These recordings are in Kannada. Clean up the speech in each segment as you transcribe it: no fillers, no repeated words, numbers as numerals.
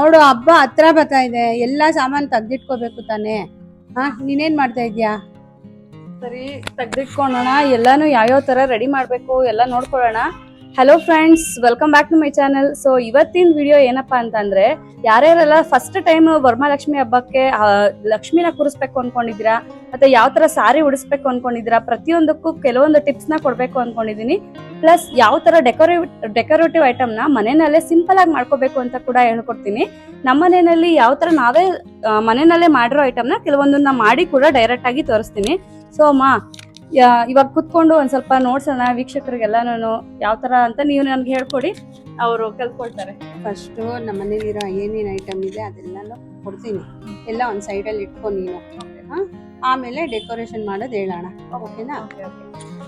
ನೋಡು ಹಬ್ಬ ಹತ್ರ ಬರ್ತಾ ಇದೆ, ಎಲ್ಲಾ ಸಾಮಾನು ತೆಗ್ದಿಟ್ಕೋಬೇಕು ತಾನೇ. ನೀನೇನ್ ಮಾಡ್ತಾ ಇದ್ಯಾ? ಸರಿ, ತೆಗ್ದಿಟ್ಕೊಳ್ಳೋಣ. ಎಲ್ಲಾನು ಯಾವ್ಯಾವ ತರ ರೆಡಿ ಮಾಡ್ಬೇಕು ಎಲ್ಲ ನೋಡ್ಕೊಳ್ಳೋಣ. Hello friends, welcome back to my channel. So ಇವತ್ತಿನ ವಿಡಿಯೋ ಏನಪ್ಪಾ ಅಂತಂದ್ರೆ, ಯಾರ್ಯಾರೆಲ್ಲ ಫಸ್ಟ್ ಟೈಮ್ ವರಮಹಾಲಕ್ಷ್ಮಿ ಹಬ್ಬಕ್ಕೆ ಲಕ್ಷ್ಮಿನ ಕೂರಿಸ್ಬೇಕು ಅನ್ಕೊಂಡಿದ್ದೀರಾ, ಮತ್ತೆ ಯಾವ ತರ ಸಾರಿ ಉಡಿಸ್ಬೇಕು ಅನ್ಕೊಂಡಿದ್ದೀರಾ, ಪ್ರತಿಯೊಂದಕ್ಕೂ ಕೆಲವೊಂದು ಟಿಪ್ಸ್ ನ ಕೊಡ್ಬೇಕು ಅನ್ಕೊಂಡಿದೀನಿ. ಪ್ಲಸ್ ಯಾವ ತರ ಡೆಕೋರೇಟಿವ್ ಐಟಮ್ ನ ಮನೆಯಲ್ಲೇ ಸಿಂಪಲ್ ಆಗಿ ಮಾಡ್ಕೋಬೇಕು ಅಂತ ಕೂಡ ಹೇಳ್ಕೊಡ್ತೀನಿ. ನಮ್ಮ ಮನೆಯಲ್ಲಿ ಯಾವ ತರ ನಾವೇ ಮನೆಯಲ್ಲೇ ಮಾಡಿರೋ ಐಟಮ್ ನ ಕೆಲವೊಂದನ್ನ ಮಾಡಿ ಕೂಡ ಡೈರೆಕ್ಟ್ ಆಗಿ ತೋರಿಸ್ತೀನಿ. ಸೊ ಅಮ್ಮ, ಇವಾಗ ಕುತ್ಕೊಂಡು ಒಂದ್ ಸ್ವಲ್ಪ ನೋಡ್ಸೋಣ ವೀಕ್ಷಕರಿಗೆಲ್ಲಾನು ಯಾವ ತರ ಅಂತ ನೀವು ನನ್ಗೆ ಹೇಳ್ಕೊಡಿ, ಅವರು ಕಲ್ತ್ಕೊಳ್ತಾರೆ. ಫಸ್ಟ್ ನಮ್ಮ ಮನೇಲಿರೋ ಏನೇನ್ ಐಟಮ್ ಇದೆ ಅದೆಲ್ಲ ಕೊಡ್ತೀನಿ, ಎಲ್ಲ ಒಂದ್ ಸೈಡಲ್ಲಿ ಇಟ್ಕೊ ನೀನು. ಆಮೇಲೆ ಡೆಕೋರೇಷನ್ ಮಾಡೋದು ಹೇಳೋಣ, ಓಕೆನಾ?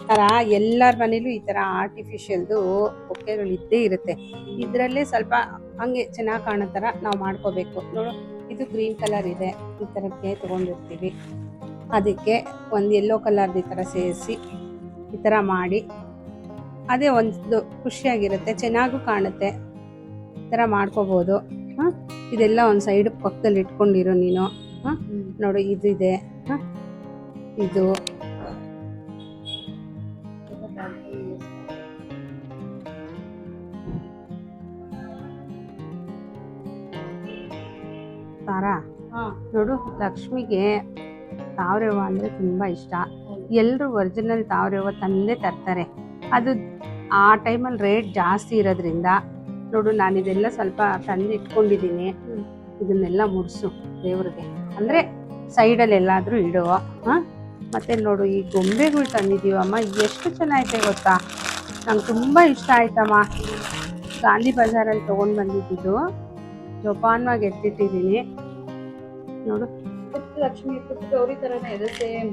ತರ ಎಲ್ಲರ ಮನೇಲೂ ಈ ತರ ಆರ್ಟಿಫಿಷಿಯಲ್ದು ಬೊಕ್ಕೆಗಳು ಇದ್ದೇ ಇರುತ್ತೆ. ಇದ್ರಲ್ಲೇ ಸ್ವಲ್ಪ ಹಂಗೆ ಚೆನ್ನಾಗಿ ಕಾಣೋ ತರ ನಾವು ಮಾಡ್ಕೋಬೇಕು. ನೋಡು, ಇದು ಗ್ರೀನ್ ಕಲರ್ ಇದೆ, ಈ ತರಕ್ಕೆ ತಗೊಂಡಿರ್ತೀವಿ. ಅದಕ್ಕೆ ಒಂದು ಯೆಲ್ಲೋ ಕಲರ್ದು ಈ ಥರ ಸೇರಿಸಿ ಈ ಥರ ಮಾಡಿ, ಅದೇ ಒಂದು ಖುಷಿಯಾಗಿರುತ್ತೆ, ಚೆನ್ನಾಗೂ ಕಾಣುತ್ತೆ. ಈ ಥರ ಮಾಡ್ಕೋಬೋದು. ಇದೆಲ್ಲ ಒಂದು ಸೈಡ್ ಪಕ್ಕದಲ್ಲಿ ಇಟ್ಕೊಂಡಿರೋ ನೀನು. ನೋಡು, ಇದಿದೆ, ಇದು ತಾರಾ. ನೋಡು, ಲಕ್ಷ್ಮಿಗೆ ತಾವರೆ ಹೂವು ಅಂದರೆ ತುಂಬ ಇಷ್ಟ. ಎಲ್ಲರೂ ಒರಿಜಿನಲ್ ತಾವರೆ ಹೂವು ತಂದೇ ತರ್ತಾರೆ. ಅದು ಆ ಟೈಮಲ್ಲಿ ರೇಟ್ ಜಾಸ್ತಿ ಇರೋದ್ರಿಂದ ನೋಡು, ನಾನಿದೆಲ್ಲ ಸ್ವಲ್ಪ ತಂದು ಇಟ್ಕೊಂಡಿದ್ದೀನಿ. ಇದನ್ನೆಲ್ಲ ಮುಡಿಸು ದೇವ್ರಿಗೆ, ಅಂದರೆ ಸೈಡಲ್ಲಿ ಎಲ್ಲಾದರೂ ಇಡುವ. ಮತ್ತು ನೋಡು, ಈ ಗೊಂಬೆಗಳು ತಂದಿದ್ದೀವಮ್ಮ, ಎಷ್ಟು ಚೆನ್ನಾಗೈತೆ ಗೊತ್ತಾ? ನಂಗೆ ತುಂಬ ಇಷ್ಟ ಆಯ್ತಮ್ಮ. ಗಾಂಧಿ ಬಜಾರಲ್ಲಿ ತೊಗೊಂಡು ಬಂದಿದ್ದು, ಜೋಪಾನವಾಗಿ ಎತ್ತಿಟ್ಟಿದ್ದೀನಿ. ನೋಡು, ಲಕ್ಷ್ಮಿ ಗೌರಿ ತರನೇ ಇದೆ, ಸೇಮ್.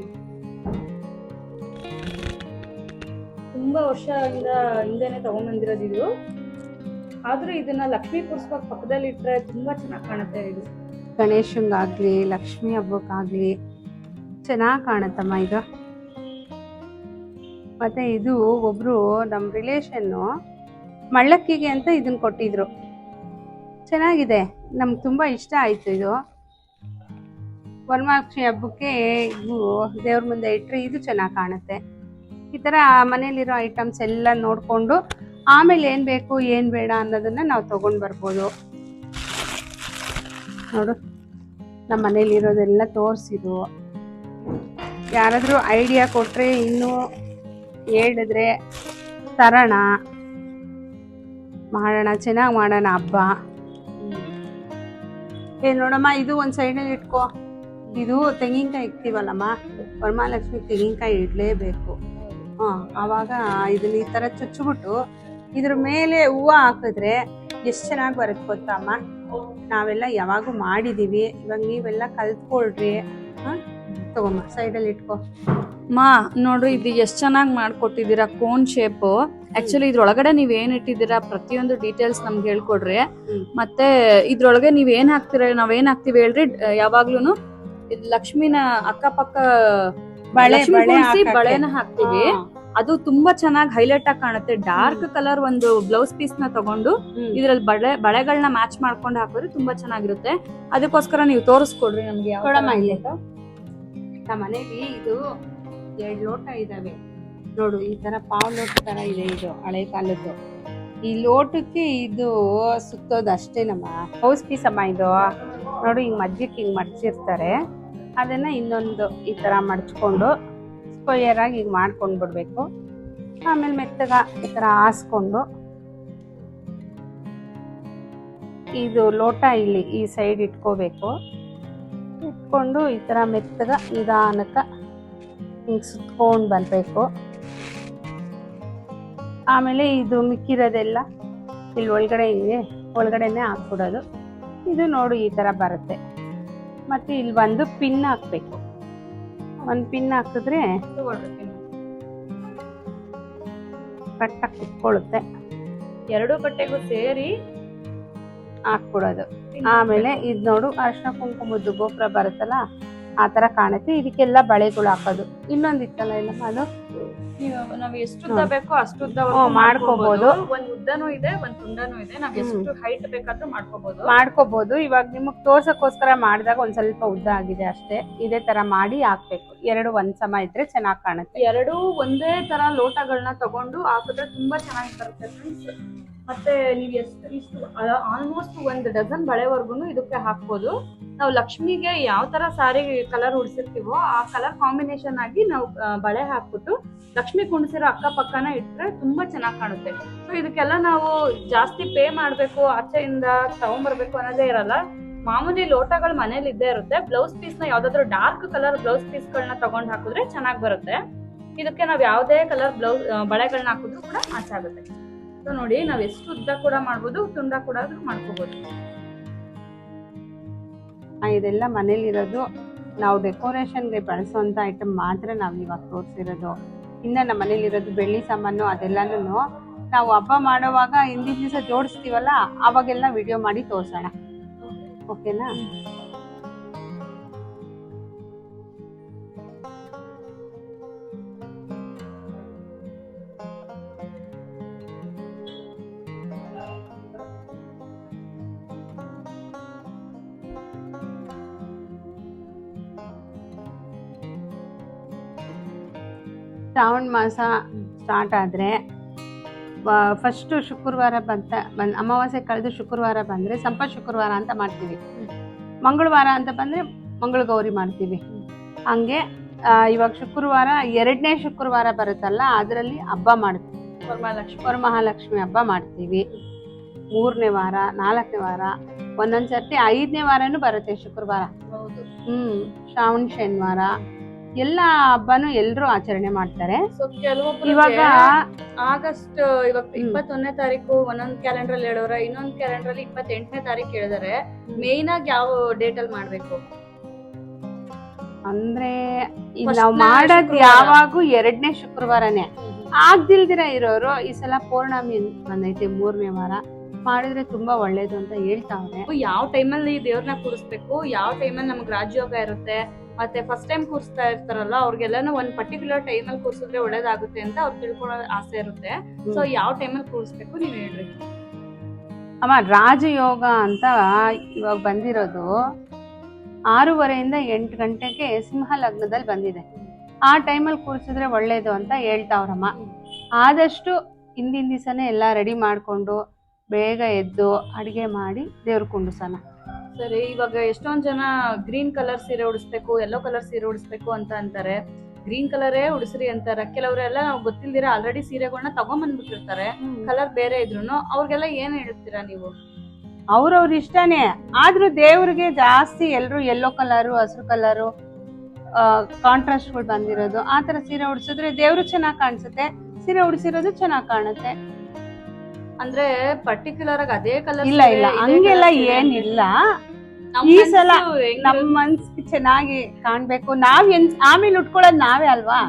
ತುಂಬಾ ವರ್ಷದಿಂದ ಹಿಂದೆನೆ ತಗೊಂಡ್ಬಂದಿರೋದು ಇದು. ಆದ್ರೂ ಇದನ್ನ ಲಕ್ಷ್ಮಿ ಕೂರಿಸುವಾಗ ಪಕ್ಕದಲ್ಲಿ ಇಟ್ರೆ ತುಂಬಾ ಚೆನ್ನಾಗಿ ಕಾಣುತ್ತೆ. ಇದು ಗಣೇಶಂಗಾಗ್ಲಿ ಲಕ್ಷ್ಮಿ ಹಬ್ಬಕ್ಕಾಗ್ಲಿ ಚೆನ್ನಾಗಿ ಕಾಣುತ್ತಮ್ಮ ಇದು. ಮತ್ತೆ ಇದು ಒಬ್ರು ನಮ್ಮ ರಿಲೇಷನ್ನು ಮಳ್ಳಕ್ಕಿಗೆ ಅಂತ ಇದನ್ನ ಕೊಟ್ಟಿದ್ರು. ಚೆನ್ನಾಗಿದೆ, ನಮ್ಗೆ ತುಂಬಾ ಇಷ್ಟ ಆಯ್ತು. ಇದು ವರಮಹಾಲಕ್ಷ್ಮಿ ಹಬ್ಬಕ್ಕೆ ಇದು ದೇವ್ರ ಮುಂದೆ ಇಟ್ಟರೆ ಇದು ಚೆನ್ನಾಗಿ ಕಾಣುತ್ತೆ. ಈ ಥರ ಮನೇಲಿರೋ ಐಟಮ್ಸ್ ಎಲ್ಲ ನೋಡಿಕೊಂಡು ಆಮೇಲೆ ಏನು ಬೇಕು ಏನು ಬೇಡ ಅನ್ನೋದನ್ನು ನಾವು ತೊಗೊಂಡು ಬರ್ಬೋದು. ನೋಡು, ನಮ್ಮ ಮನೇಲಿರೋದೆಲ್ಲ ತೋರಿಸಿದ್ರು. ಯಾರಾದರೂ ಐಡಿಯಾ ಕೊಟ್ಟರೆ, ಇನ್ನೂ ಹೇಳಿದ್ರೆ ತರೋಣ, ಮಾಡೋಣ, ಚೆನ್ನಾಗಿ ಮಾಡೋಣ ಹಬ್ಬ. ನೋಡಮ್ಮ, ಇದು ಒಂದು ಸೈಡಲ್ಲಿ ಇಟ್ಕೋ. ಇದು ತೆಂಗಿನಕಾಯಿ ಇಡ್ತೀವಲ್ಲಮ್ಮ, ವರಮಹಾಲಕ್ಷ್ಮಿ ತೆಂಗಿನಕಾಯಿ ಇಡಲೇಬೇಕು. ಆವಾಗ ಇದನ್ನ ಈ ಥರ ಚುಚ್ಚಿಬಿಟ್ಟು ಇದ್ರ ಮೇಲೆ ಹೂವು ಹಾಕಿದ್ರೆ ಎಷ್ಟು ಚೆನ್ನಾಗಿ ಬರುತ್ತೆ ಗೊತ್ತಮ್ಮ. ನಾವೆಲ್ಲ ಯಾವಾಗೂ ಮಾಡಿದ್ದೀವಿ, ಇವಾಗ ನೀವೆಲ್ಲ ಕಲ್ತ್ಕೊಳ್ರಿ. ತಗೊಮ್ಮ, ಸೈಡಲ್ಲಿ ಇಟ್ಕೋ. ಮಾ ನೋಡ್ರಿ, ಇದು ಎಷ್ಟು ಚೆನ್ನಾಗಿ ಮಾಡ್ಕೊಟ್ಟಿದ್ದೀರಾ, ಕೋನ್ ಶೇಪ್. ಆಕ್ಚುಲಿ ಇದ್ರೊಳಗಡೆ ನೀವ್ ಏನ್ ಇಟ್ಟಿದ್ದೀರಾ ಪ್ರತಿಯೊಂದು ಡೀಟೇಲ್ಸ್ ನಮ್ಗೆ ಹೇಳ್ಕೊಡ್ರಿ. ಮತ್ತೆ ಇದ್ರೊಳಗೆ ನೀವ್ ಏನ್ ಹಾಕ್ತಿರ, ನಾವೇನ್ ಹಾಕ್ತಿವಿ ಹೇಳ್ರಿ. ಯಾವಾಗ್ಲೂನು ಲಕ್ಷ್ಮಿನ ಅಕ್ಕಪಕ್ಕ ಬಳೆನ ಹಾಕ್ತಿವಿ. ಅದು ತುಂಬಾ ಚೆನ್ನಾಗಿ ಹೈಲೈಟ್ ಆಗಿ ಕಾಣುತ್ತೆ. ಡಾರ್ಕ್ ಕಲರ್ ಒಂದು ಬ್ಲೌಸ್ ಪೀಸ್ ನ ತಗೊಂಡು ಇದ್ರಲ್ಲಿ ಬಳೆಗಳನ್ನ ಮ್ಯಾಚ್ ಮಾಡ್ಕೊಂಡು ಹಾಕಿದ್ರೆ ತುಂಬಾ ಚೆನ್ನಾಗಿರುತ್ತೆ. ಅದಕ್ಕೋಸ್ಕರ ನೀವು ತೋರಿಸ್ಕೊಡ್ರಿ ನಮ್ಗೆ. ನಮ್ಮ ಮನೇಲಿ ಇದು 2 ಲೋಟ ಇದಾವೆ ನೋಡು, ಈ ತರ ಪಾವ್ ಲೋಟ ತರ ಇದೆ. ಇದು ಹಳೆ ಕಾಲದ್ದು. ಈ ಲೋಟಕ್ಕೆ ಇದು ಸುತ್ತೋದು ಅಷ್ಟೇ ನಮ್ಮ ಹೌಸ್ ಪೀಸ್ ಅಮ್ಮ. ಇದು ನೋಡು, ಹಿಂಗ್ ಮಧ್ಯಕ್ಕೆ ಹಿಂಗ್ ಮಡ್ಚಿರ್ತಾರೆ. ಅದನ್ನ ಇನ್ನೊಂದು ಈ ತರ ಮಡ್ಚ್ಕೊಂಡು ಸ್ಕ್ವಯರ್ ಆಗಿ ಹಿಂಗ್ ಮಾಡ್ಕೊಂಡು ಬಿಡ್ಬೇಕು. ಆಮೇಲೆ ಮೆತ್ತಗ ಈ ತರ ಹಾಸ್ಕೊಂಡು ಇದು ಲೋಟ ಇಲ್ಲಿ ಈ ಸೈಡ್ ಇಟ್ಕೋಬೇಕು. ಇಟ್ಕೊಂಡು ಈ ತರ ಮೆತ್ತಗ ನಿಧಾನಕ್ಕ ಹಿಂಗ್ ಸುತ್ಕೊಂಡು ಬರಬೇಕು. ಆಮೇಲೆ ಇದು ಮಿಕ್ಕಿರೋದೆಲ್ಲ ಇಲ್ಲಿ ಒಳಗಡೆ ಹಿಂಗೆ ಒಳಗಡೆನೆ ಹಾಕ್ಬಿಡೋದು. ಇದು ನೋಡು, ಈ ತರ ಬರುತ್ತೆ. ಮತ್ತೆ ಇಲ್ಲಿ ಒಂದು ಪಿನ್ ಹಾಕ್ಬೇಕು. ಒಂದು ಪಿನ್ ಹಾಕಿದ್ರೆ ಕರೆಕ್ಟಾಗಿ ಕುತ್ಕೊಳ್ಳುತ್ತೆ. 2 ಬಟ್ಟೆಗೂ ಸೇರಿ ಹಾಕ್ಬಿಡೋದು. ಆಮೇಲೆ ಇದು ನೋಡು, ಅರ್ಶಿನ ಕುಂಕುಮದ್ದು ಗೋಪುರ ಬರುತ್ತಲ್ಲ, ಆ ತರ ಕಾಣುತ್ತೆ. ಇದಕ್ಕೆಲ್ಲ ಬಳೆಗಳು ಹಾಕೋದು. ಇನ್ನೊಂದಿತ್ತಲ್ಲ ಇಲ್ಲಮ್ಮ ಅದು ನಾವ್ ಎಷ್ಟು ಉದ್ದ ಬೇಕೋ ಅಷ್ಟು ಉದ್ದ ಮಾಡ್ಕೋಬಹುದು. ಒಂದ್ ಉದ್ದನೂ ಇದೆ ಒಂದ್ ತುಂಡನೂ ಇದೆ. ನಾವ್ ಎಷ್ಟು ಹೈಟ್ ಬೇಕಾದ್ರೂ ಮಾಡ್ಕೋಬಹುದು. ಇವಾಗ ನಿಮಗ್ ತೋರ್ಸಕ್ಕೋಸ್ಕರ ಮಾಡಿದಾಗ ಒಂದ್ ಸ್ವಲ್ಪ ಉದ್ದ ಆಗಿದೆ ಅಷ್ಟೇ. ಇದೇ ತರ ಮಾಡಿ ಹಾಕ್ಬೇಕು. ಎರಡು ಒಂದ್ ಸಮ ಇದ್ರೆ ಚೆನ್ನಾಗ್ ಕಾಣುತ್ತೆ. ಎರಡು ಒಂದೇ ತರ ಲೋಟಗಳನ್ನ ತಗೊಂಡು ಹಾಕಿದ್ರೆ ತುಂಬಾ ಚೆನ್ನಾಗಿ ಬರುತ್ತೆ ಫ್ರೆಂಡ್ಸ್. ಮತ್ತೆ ನೀವು ಇಷ್ಟು ಆಲ್ಮೋಸ್ಟ್ 1 ಡಜನ್ ಬಳೆವರ್ಗು ಇದಕ್ಕೆ ಹಾಕ್ಬೋದು. ನಾವು ಲಕ್ಷ್ಮಿಗೆ ಯಾವ ತರ ಸಾರಿ ಕಲರ್ ಉಡ್ಸಿರ್ತೀವೋ ಆ ಕಲರ್ ಕಾಂಬಿನೇಷನ್ ಆಗಿ ನಾವು ಬಳೆ ಹಾಕ್ಬಿಟ್ಟು ಲಕ್ಷ್ಮಿ ಕುಣಿಸಿರೋ ಅಕ್ಕಪಕ್ಕನ ಇಟ್ರೆ ತುಂಬಾ ಚೆನ್ನಾಗಿ ಕಾಣುತ್ತೆ. ಸೊ ಇದಕ್ಕೆಲ್ಲ ನಾವು ಜಾಸ್ತಿ ಪೇ ಮಾಡ್ಬೇಕು, ಆಚೆಯಿಂದ ತಗೊಂಡ್ಬರ್ಬೇಕು ಅನ್ನೋದೇ ಇರಲ್ಲ. ಮಾಮೂಲಿ ಲೋಟಗಳು ಮನೇಲಿ ಇದ್ದೇ ಇರುತ್ತೆ. ಬ್ಲೌಸ್ ಪೀಸ್ ನ ಯಾವ್ದಾದ್ರು ಡಾರ್ಕ್ ಕಲರ್ ಬ್ಲೌಸ್ ಪೀಸ್ ಗಳನ್ನ ತಗೊಂಡ್ ಹಾಕಿದ್ರೆ ಚೆನ್ನಾಗಿ ಬರುತ್ತೆ. ಇದಕ್ಕೆ ನಾವ್ ಯಾವ್ದೇ ಕಲರ್ ಬ್ಲೌಸ್ ಬಳೆಗಳನ್ನ ಹಾಕಿದ್ರು ಕೂಡ ಆಗುತ್ತೆ. ಸೊ ನೋಡಿ, ನಾವ್ ಎಷ್ಟು ಉದ್ದ ಕೂಡ ಮಾಡ್ಬೋದು, ತುಂಡ ಕೂಡ ಮಾಡ್ಕೋಬಹುದು. ಇದೆಲ್ಲ ಮನೇಲಿರೋದು ನಾವು ಡೆಕೋರೇಷನ್ಗೆ ಬಳಸುವಂತ ಐಟಮ್ ಮಾತ್ರ ನಾವು ಇವಾಗ ತೋರಿಸಿರೋದು. ಇನ್ನ ನಮ್ಮ ಮನೇಲಿರೋದು ಬೆಳ್ಳಿ ಸಾಮಾನು ಅದೆಲ್ಲಾನು ನಾವು ಹಬ್ಬ ಮಾಡೋವಾಗ ಹಿಂದಿನ ದಿವಸ ಜೋಡಿಸ್ತೀವಲ್ಲ, ಅವಾಗೆಲ್ಲ ವಿಡಿಯೋ ಮಾಡಿ ತೋರ್ಸೋಣ. ಓಕೆನಾ? ಶ್ರಾವಣ ಮಾಸ ಸ್ಟಾರ್ಟ್ ಆದರೆ ಫಸ್ಟು ಶುಕ್ರವಾರ ಅಮಾವಾಸ್ಯೆ ಕಳೆದು ಶುಕ್ರವಾರ ಬಂದರೆ ಶುಕ್ರವಾರ ಅಂತ ಮಾಡ್ತೀವಿ. ಮಂಗಳವಾರ ಅಂತ ಬಂದರೆ ಮಂಗಳಗೌರಿ ಮಾಡ್ತೀವಿ. ಹಂಗೆ ಇವಾಗ ಶುಕ್ರವಾರ 2ನೇ ಶುಕ್ರವಾರ ಬರುತ್ತಲ್ಲ, ಅದರಲ್ಲಿ ಹಬ್ಬ ಮಾಡ್ತೀವಿ. ವರಮಹಾಲಕ್ಷ್ಮಿ ಹಬ್ಬ ಮಾಡ್ತೀವಿ. 3ನೇ ವಾರ, 4ನೇ ವಾರ, ಒಂದೊಂದ್ ಸರ್ತಿ 5ನೇ ವಾರನೂ ಬರುತ್ತೆ ಶುಕ್ರವಾರ. ಶ್ರಾವಣ ಶನಿವಾರ ಎಲ್ಲ ಹಬ್ಬನು ಎಲ್ರು ಆಚರಣೆ ಮಾಡ್ತಾರೆ. ಇವಾಗ ಆಗಸ್ಟ್ 21ನೇ ತಾರೀಕು ಒಂದೊಂದ್ ಕ್ಯಾಲೆಂಡರ್ ಅಲ್ಲಿ ಹೇಳೋರ, ಇನ್ನೊಂದ್ ಕ್ಯಾಲೆಂಡರ್ ಅಲ್ಲಿ 28ನೇ ತಾರೀಕು ಹೇಳಿದಾರೆ. ಮೇನ್ ಆಗಿ ಯಾವ ಡೇಟ್ ಅಲ್ಲಿ ಮಾಡ್ಬೇಕು ಅಂದ್ರೆ ನಾವು ಮಾಡೋದ್ ಯಾವಾಗೂ 2ನೇ ಶುಕ್ರವಾರನೇ. ಆಗ್ದಿಲ್ದಿರ ಇರೋರು ಈ ಸಲ ಪೌರ್ಣಮಿ ಬಂದೈತೆ 3ನೇ ವಾರ ಮಾಡಿದ್ರೆ ತುಂಬಾ ಒಳ್ಳೇದು ಅಂತ ಹೇಳ್ತಾವ್ರೆ. ಯಾವ ಟೈಮಲ್ಲಿ ದೇವ್ರನ್ನ ಕೂರಿಸ್ಬೇಕು, ಯಾವ ಟೈಮಲ್ಲಿ ನಮ್ಗೆ ರಾಜಯೋಗ ಇರುತ್ತೆ, ಮತ್ತೆ ಫಸ್ಟ್ ಟೈಮ್ ಕೂರಿಸ್ತಾ ಇರ್ತಾರಲ್ಲ ಅವ್ರಿಗೆಲ್ಲಾನು ಒಂದ್ ಪರ್ಟಿಕ್ಯುಲರ್ ಟೈಮಲ್ಲಿ ಕೂರಿಸಿದ್ರೆ ಒಳ್ಳೇದಾಗುತ್ತೆ ಅಂತ ಅವ್ರು ತಿಳ್ಕೊಳ್ಳೋ ಆಸೆ ಇರುತ್ತೆ. ಸೊ ಯಾವ ಟೈಮಲ್ಲಿ ಕೂರಿಸ್ಬೇಕು ನೀವ್ ಹೇಳ್ರಿ ಅಮ್ಮ. ರಾಜಯೋಗ ಅಂತ ಇವಾಗ ಬಂದಿರೋದು 6:30 8 ಗಂಟೆಗೆ ಸಿಂಹ ಲಗ್ನದಲ್ಲಿ ಬಂದಿದೆ. ಆ ಟೈಮಲ್ಲಿ ಕೂರಿಸಿದ್ರೆ ಒಳ್ಳೇದು ಅಂತ ಹೇಳ್ತಾವ್ರಮ್ಮ. ಆದಷ್ಟು ಹಿಂದಿನ ದಿವಸನೇ ಎಲ್ಲ ರೆಡಿ ಮಾಡ್ಕೊಂಡು ಬೇಗ ಎದ್ದು ಅಡಿಗೆ ಮಾಡಿ ದೇವ್ರ ಕುಂಡಿಸೋಣ. ಸರಿ, ಇವಾಗ ಎಷ್ಟೊಂದ್ ಜನ ಗ್ರೀನ್ ಕಲರ್ ಸೀರೆ ಉಡಿಸ್ಬೇಕು, ಯೆಲ್ಲೋ ಕಲರ್ ಸೀರೆ ಉಡಿಸ್ಬೇಕು ಅಂತ ಅಂತಾರೆ. ಗ್ರೀನ್ ಕಲರೇ ಉಡಿಸ್ರಿ ಅಂತಾರೆ. ಕೆಲವರೆಲ್ಲ ನಾವು ಗೊತ್ತಿಲ್ದಿರ ಆಲ್ರೆಡಿ ಸೀರೆಗಳನ್ನ ತಗೊಂಡ್ಬಂದ್ಬಿಟ್ಟಿರ್ತಾರೆ, ಕಲರ್ ಬೇರೆ ಇದ್ರು. ಅವ್ರಿಗೆಲ್ಲ ಏನ್ ಹೇಳ್ತೀರಾ ನೀವು? ಅವ್ರವ್ರ ಇಷ್ಟನೇ. ಆದ್ರೂ ದೇವ್ರಿಗೆ ಜಾಸ್ತಿ ಎಲ್ರು ಯೆಲ್ಲೋ ಕಲರು, ಹಸಿರು ಕಲರು, ಕಾಂಟ್ರಾಸ್ಟ್ಗಳು ಬಂದಿರೋದು ಆ ತರ ಸೀರೆ ಉಡಿಸಿದ್ರೆ ದೇವ್ರು ಚೆನ್ನಾಗ್ ಕಾಣಿಸುತ್ತೆ, ಸೀರೆ ಉಡಿಸಿರೋದು ಚೆನ್ನಾಗ್ ಕಾಣುತ್ತೆ. ಅಂದ್ರೆ ಪರ್ಟಿಕ್ಯುಲರ್ ಆಗಿ ಅದೇ ಕಲರ್ ಇಲ್ಲ ಹಂಗೆಲ್ಲ ಏನಿಲ್ಲ. ಈ ಸಲ ನಮ್ ಮನ್ಸಿಗೆ ಚೆನ್ನಾಗಿ ಕಾಣ್ಬೇಕು. ಆಮೇಲೆ ಉಟ್ಕೊಳ್ಳೋದು ನಾವೇ ಅಲ್ವಾ.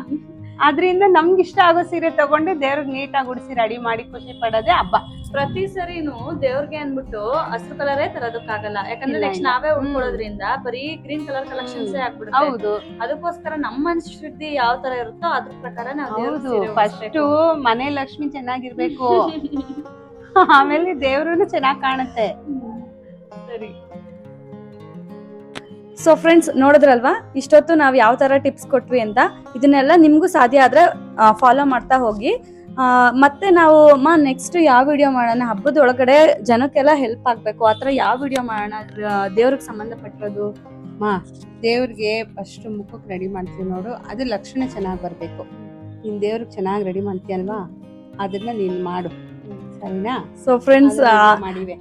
ಅದ್ರಿಂದ ನಮ್ಗೆ ಇಷ್ಟ ಆಗೋ ಸೀರೆ ತಗೊಂಡು ದೇವ್ರಿಗೆ ನೀಟಾಗಿ ಉಡಿಸಿ ರೆಡಿ ಮಾಡಿ ಖುಷಿ ಪಡೋದೇ ಹಬ್ಬ. ಪ್ರತಿ ಸರಿನು ದೇವ್ರಿಗೆ ಅನ್ಬಿಟ್ಟು ಹಸಿರು ಕಲರೇ ತರೋದಕ್ಕಾಗಲ್ಲ. ಯಾಕಂದ್ರೆ ನೆಕ್ಸ್ಟ್ ನಾವೇ ಉಟ್ಕೊಳ್ಳೋದ್ರಿಂದ ಬರೀ ಗ್ರೀನ್ ಕಲರ್ ಕಲೆಕ್ಷನ್ಸ್ ಆಗ್ಬಿಡುತ್ತೆ. ಹೌದು, ಅದಕ್ಕೋಸ್ಕರ ನಮ್ಮ ಮನಸ್ಥಿತಿ ಯಾವ ತರ ಇರುತ್ತೋ ಅದ್ರ ಪ್ರಕಾರ ನಾವು ಫಸ್ಟ್ ಮನೆ ಲಕ್ಷ್ಮಿ ಚೆನ್ನಾಗಿರ್ಬೇಕು, ಆಮೇಲೆ ದೇವ್ರು ಚೆನ್ನಾಗ್ ಕಾಣುತ್ತೆ. ಸರಿ. ಸೊ ಫ್ರೆಂಡ್ಸ್, ನೋಡಿದ್ರಲ್ವಾ ಇಷ್ಟೊತ್ತು ನಾವು ಯಾವ ತರ ಟಿಪ್ಸ್ ಕೊಟ್ವಿ ಅಂತ. ಇದನ್ನೆಲ್ಲ ನಿಮ್ಗೂ ಸಾಧ್ಯ ಆದ್ರೆ ಫಾಲೋ ಮಾಡ್ತಾ ಹೋಗಿ. ಮತ್ತೆ ನಾವು ನೆಕ್ಸ್ಟ್ ಯಾವ ವಿಡಿಯೋ ಮಾಡೋಣ, ಹಬ್ಬದ ಒಳಗಡೆ ಜನಕ್ಕೆಲ್ಲ ಹೆಲ್ಪ್ ಆಗ್ಬೇಕು, ಆತರ ಯಾವ ವಿಡಿಯೋ ಮಾಡೋಣ ದೇವ್ರಿಗೆ ಸಂಬಂಧಪಟ್ಟಿರೋದು? ದೇವ್ರಿಗೆ ಫಸ್ಟ್ ಮುಖಕ್ಕೆ ರೆಡಿ ಮಾಡ್ತೀವಿ ನೋಡು, ಅದು ಲಕ್ಷಣ ಚೆನ್ನಾಗಿ ಬರ್ಬೇಕು. ನೀನ್ ದೇವ್ರಿಗೆ ಚೆನ್ನಾಗಿ ರೆಡಿ ಮಾಡ್ತೀಯಲ್ವಾ, ಅದನ್ನ ನೀನ್ ಮಾಡು, ಸರಿನಾ? ಸೊ ಫ್ರೆಂಡ್ಸ್,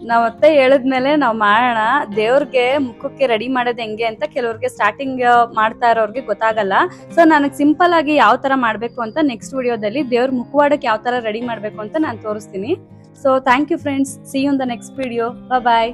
ನಾವತ್ತೆ ಹೇಳಿದ್ಮೇಲೆ ನಾವ್ ಮಾಡೋಣ. ದೇವ್ರಿಗೆ ಮುಖಕ್ಕೆ ರೆಡಿ ಮಾಡೋದ್ ಹೆಂಗೆ ಅಂತ ಕೆಲವ್ರಿಗೆ ಸ್ಟಾರ್ಟಿಂಗ್ ಮಾಡ್ತಾ ಇರೋರ್ಗೆ ಗೊತ್ತಾಗಲ್ಲ. ಸೊ ನನಗೆ ಸಿಂಪಲ್ ಆಗಿ ಯಾವ ತರ ಮಾಡ್ಬೇಕು ಅಂತ ನೆಕ್ಸ್ಟ್ ವಿಡಿಯೋದಲ್ಲಿ ದೇವ್ರ ಮುಖವಾಡಕ್ಕೆ ಯಾವ ತರ ರೆಡಿ ಮಾಡ್ಬೇಕು ಅಂತ ನಾನು ತೋರಿಸ್ತೀನಿ. So thank you friends, see you in the next video. Bye.